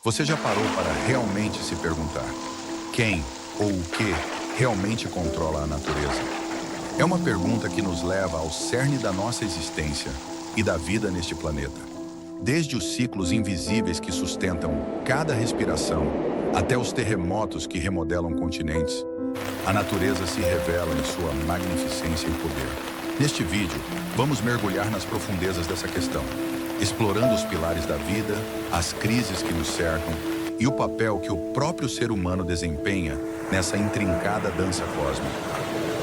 Você já parou para realmente se perguntar quem ou o que realmente controla a natureza? É uma pergunta que nos leva ao cerne da nossa existência e da vida neste planeta. Desde os ciclos invisíveis que sustentam cada respiração, até os terremotos que remodelam continentes, a natureza se revela em sua magnificência e poder. Neste vídeo, vamos mergulhar nas profundezas dessa questão, explorando os pilares da vida, as crises que nos cercam e o papel que o próprio ser humano desempenha nessa intrincada dança cósmica.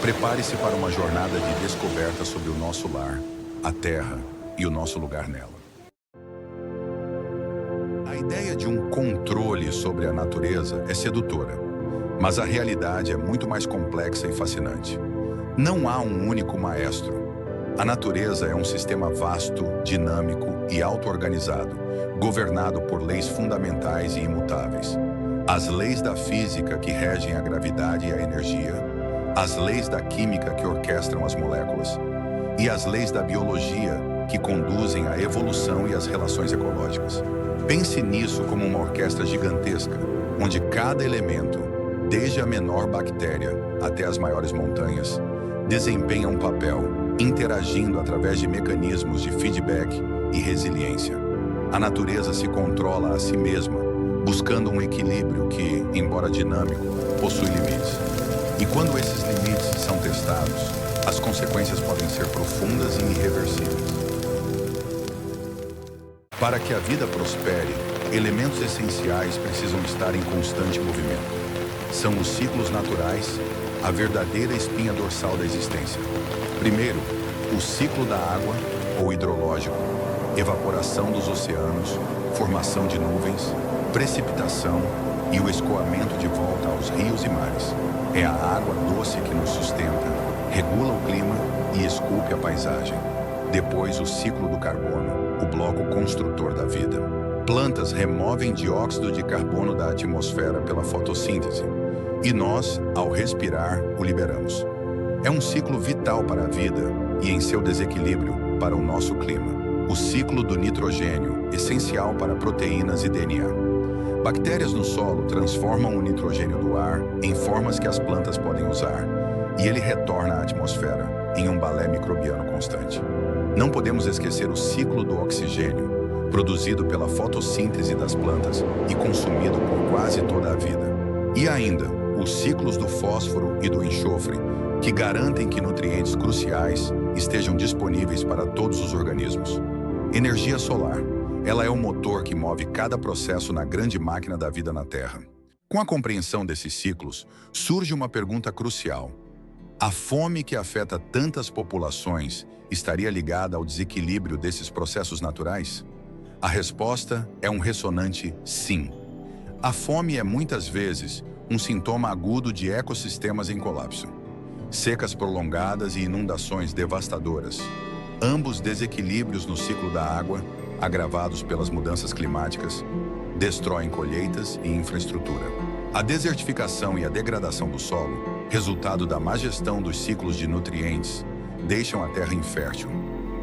Prepare-se para uma jornada de descoberta sobre o nosso lar, a Terra e o nosso lugar nela. A ideia de um controle sobre a natureza é sedutora, mas a realidade é muito mais complexa e fascinante. Não há um único maestro. A natureza é um sistema vasto, dinâmico e auto-organizado, governado por leis fundamentais e imutáveis. As leis da física que regem a gravidade e a energia, as leis da química que orquestram as moléculas e as leis da biologia que conduzem à evolução e às relações ecológicas. Pense nisso como uma orquestra gigantesca, onde cada elemento, desde a menor bactéria até as maiores montanhas, desempenha um papel, interagindo através de mecanismos de feedback e resiliência. A natureza se controla a si mesma, buscando um equilíbrio que, embora dinâmico, possui limites. E quando esses limites são testados, as consequências podem ser profundas e irreversíveis. Para que a vida prospere, elementos essenciais precisam estar em constante movimento. São os ciclos naturais, a verdadeira espinha dorsal da existência. Primeiro, o ciclo da água, ou hidrológico, evaporação dos oceanos, formação de nuvens, precipitação e o escoamento de volta aos rios e mares. É a água doce que nos sustenta, regula o clima e esculpe a paisagem. Depois, o ciclo do carbono, o bloco construtor da vida. Plantas removem dióxido de carbono da atmosfera pela fotossíntese, e nós, ao respirar, o liberamos. É um ciclo vital para a vida e, em seu desequilíbrio, para o nosso clima. O ciclo do nitrogênio, essencial para proteínas e DNA. Bactérias no solo transformam o nitrogênio do ar em formas que as plantas podem usar, e ele retorna à atmosfera em um balé microbiano constante. Não podemos esquecer o ciclo do oxigênio, produzido pela fotossíntese das plantas e consumido por quase toda a vida. E ainda, os ciclos do fósforo e do enxofre, que garantem que nutrientes cruciais estejam disponíveis para todos os organismos. Energia solar. Ela é o motor que move cada processo na grande máquina da vida na Terra. Com a compreensão desses ciclos, surge uma pergunta crucial. A fome que afeta tantas populações estaria ligada ao desequilíbrio desses processos naturais? A resposta é um ressonante sim. A fome é muitas vezes um sintoma agudo de ecossistemas em colapso. Secas prolongadas e inundações devastadoras, ambos desequilíbrios no ciclo da água, agravados pelas mudanças climáticas, destroem colheitas e infraestrutura. A desertificação e a degradação do solo, resultado da má gestão dos ciclos de nutrientes, deixam a terra infértil.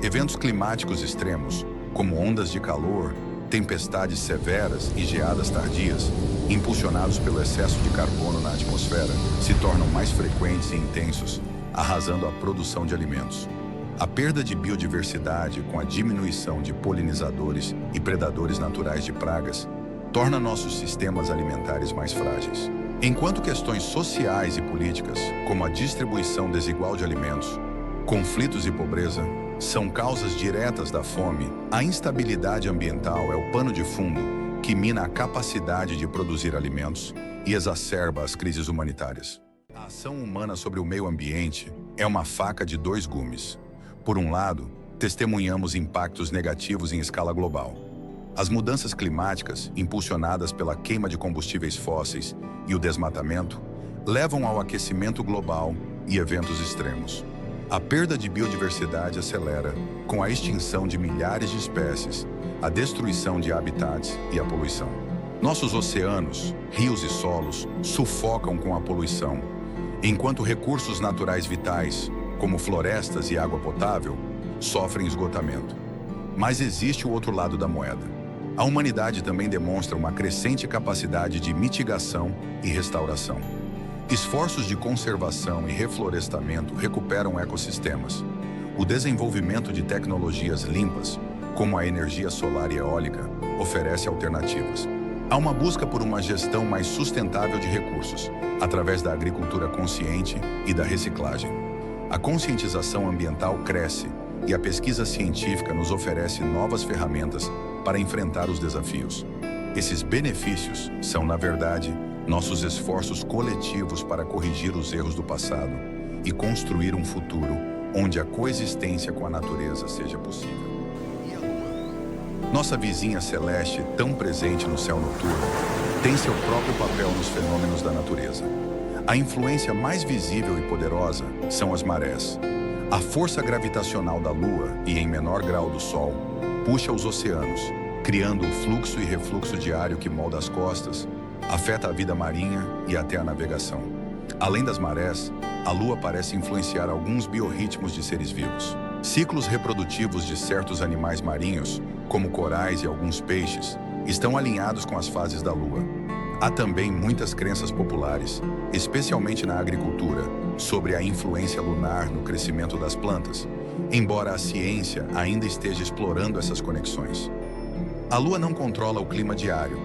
Eventos climáticos extremos, como ondas de calor, tempestades severas e geadas tardias, impulsionados pelo excesso de carbono na atmosfera, se tornam mais frequentes e intensos, arrasando a produção de alimentos. A perda de biodiversidade com a diminuição de polinizadores e predadores naturais de pragas torna nossos sistemas alimentares mais frágeis. Enquanto questões sociais e políticas, como a distribuição desigual de alimentos, conflitos e pobreza, são causas diretas da fome, a instabilidade ambiental é o pano de fundo que mina a capacidade de produzir alimentos e exacerba as crises humanitárias. A ação humana sobre o meio ambiente é uma faca de dois gumes. Por um lado, testemunhamos impactos negativos em escala global. As mudanças climáticas, impulsionadas pela queima de combustíveis fósseis e o desmatamento, levam ao aquecimento global e eventos extremos. A perda de biodiversidade acelera, com a extinção de milhares de espécies, a destruição de habitats e a poluição. Nossos oceanos, rios e solos sufocam com a poluição, enquanto recursos naturais vitais, como florestas e água potável, sofrem esgotamento. Mas existe o outro lado da moeda. A humanidade também demonstra uma crescente capacidade de mitigação e restauração. Esforços de conservação e reflorestamento recuperam ecossistemas. O desenvolvimento de tecnologias limpas, como a energia solar e eólica, oferece alternativas. Há uma busca por uma gestão mais sustentável de recursos, através da agricultura consciente e da reciclagem. A conscientização ambiental cresce e a pesquisa científica nos oferece novas ferramentas para enfrentar os desafios. Esses benefícios são, na verdade, nossos esforços coletivos para corrigir os erros do passado e construir um futuro onde a coexistência com a natureza seja possível. E a Lua? Nossa vizinha celeste, tão presente no céu noturno, tem seu próprio papel nos fenômenos da natureza. A influência mais visível e poderosa são as marés. A força gravitacional da Lua, e em menor grau do Sol, puxa os oceanos, criando o fluxo e refluxo diário que molda as costas, afeta a vida marinha e até a navegação. Além das marés, a Lua parece influenciar alguns biorritmos de seres vivos. Ciclos reprodutivos de certos animais marinhos, como corais e alguns peixes, estão alinhados com as fases da Lua. Há também muitas crenças populares, especialmente na agricultura, sobre a influência lunar no crescimento das plantas, embora a ciência ainda esteja explorando essas conexões. A Lua não controla o clima diário,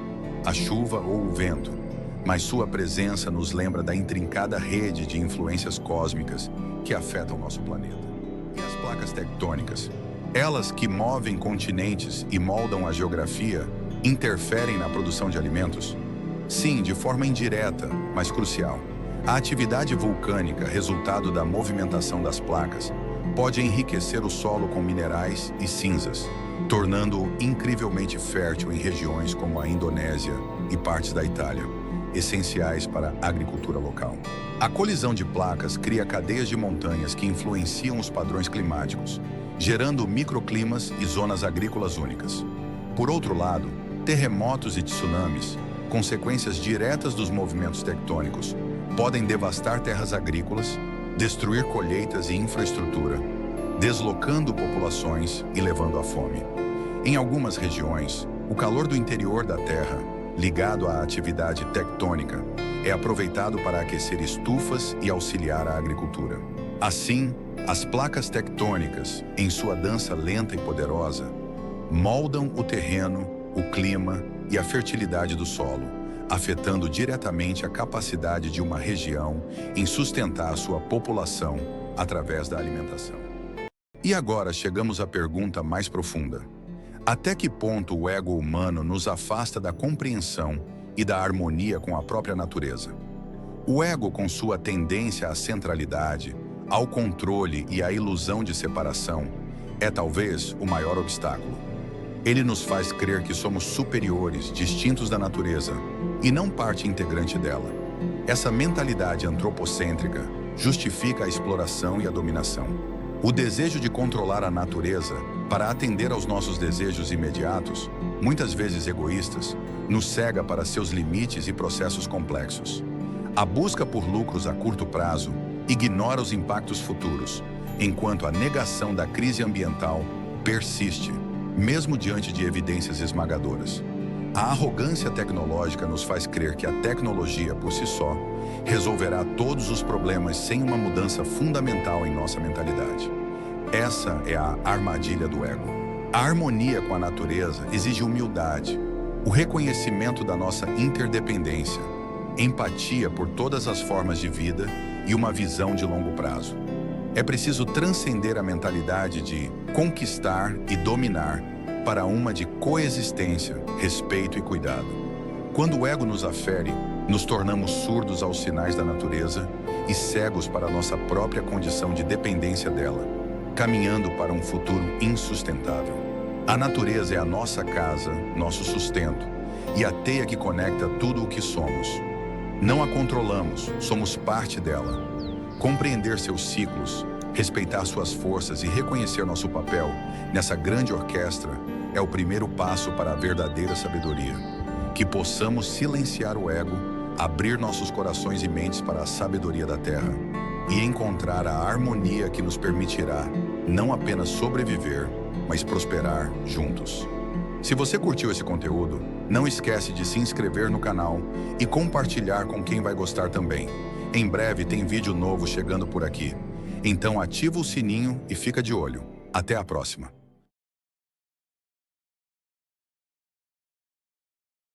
a chuva ou o vento, mas sua presença nos lembra da intrincada rede de influências cósmicas que afetam nosso planeta. E as placas tectônicas? Elas que movem continentes e moldam a geografia, interferem na produção de alimentos? Sim, de forma indireta, mas crucial. A atividade vulcânica, resultado da movimentação das placas, pode enriquecer o solo com minerais e cinzas, tornando-o incrivelmente fértil em regiões como a Indonésia e partes da Itália, essenciais para a agricultura local. A colisão de placas cria cadeias de montanhas que influenciam os padrões climáticos, gerando microclimas e zonas agrícolas únicas. Por outro lado, terremotos e tsunamis, consequências diretas dos movimentos tectônicos, podem devastar terras agrícolas, destruir colheitas e infraestrutura, deslocando populações e levando à fome. Em algumas regiões, o calor do interior da Terra, ligado à atividade tectônica, é aproveitado para aquecer estufas e auxiliar a agricultura. Assim, as placas tectônicas, em sua dança lenta e poderosa, moldam o terreno, o clima e a fertilidade do solo, afetando diretamente a capacidade de uma região em sustentar a sua população através da alimentação. E agora chegamos à pergunta mais profunda. Até que ponto o ego humano nos afasta da compreensão e da harmonia com a própria natureza? O ego, com sua tendência à centralidade, ao controle e à ilusão de separação, é talvez o maior obstáculo. Ele nos faz crer que somos superiores, distintos da natureza, e não parte integrante dela. Essa mentalidade antropocêntrica justifica a exploração e a dominação. O desejo de controlar a natureza para atender aos nossos desejos imediatos, muitas vezes egoístas, nos cega para seus limites e processos complexos. A busca por lucros a curto prazo ignora os impactos futuros, enquanto a negação da crise ambiental persiste, mesmo diante de evidências esmagadoras. A arrogância tecnológica nos faz crer que a tecnologia, por si só, resolverá todos os problemas sem uma mudança fundamental em nossa mentalidade. Essa é a armadilha do ego. A harmonia com a natureza exige humildade, o reconhecimento da nossa interdependência, empatia por todas as formas de vida e uma visão de longo prazo. É preciso transcender a mentalidade de conquistar e dominar para uma de coexistência, respeito e cuidado. Quando o ego nos afere, nos tornamos surdos aos sinais da natureza e cegos para a nossa própria condição de dependência dela, caminhando para um futuro insustentável. A natureza é a nossa casa, nosso sustento, e a teia que conecta tudo o que somos. Não a controlamos, somos parte dela. Compreender seus ciclos, respeitar suas forças e reconhecer nosso papel nessa grande orquestra é o primeiro passo para a verdadeira sabedoria. Que possamos silenciar o ego, abrir nossos corações e mentes para a sabedoria da Terra e encontrar a harmonia que nos permitirá não apenas sobreviver, mas prosperar juntos. Se você curtiu esse conteúdo, não esquece de se inscrever no canal e compartilhar com quem vai gostar também. Em breve tem vídeo novo chegando por aqui. Então ativa o sininho e fica de olho. Até a próxima.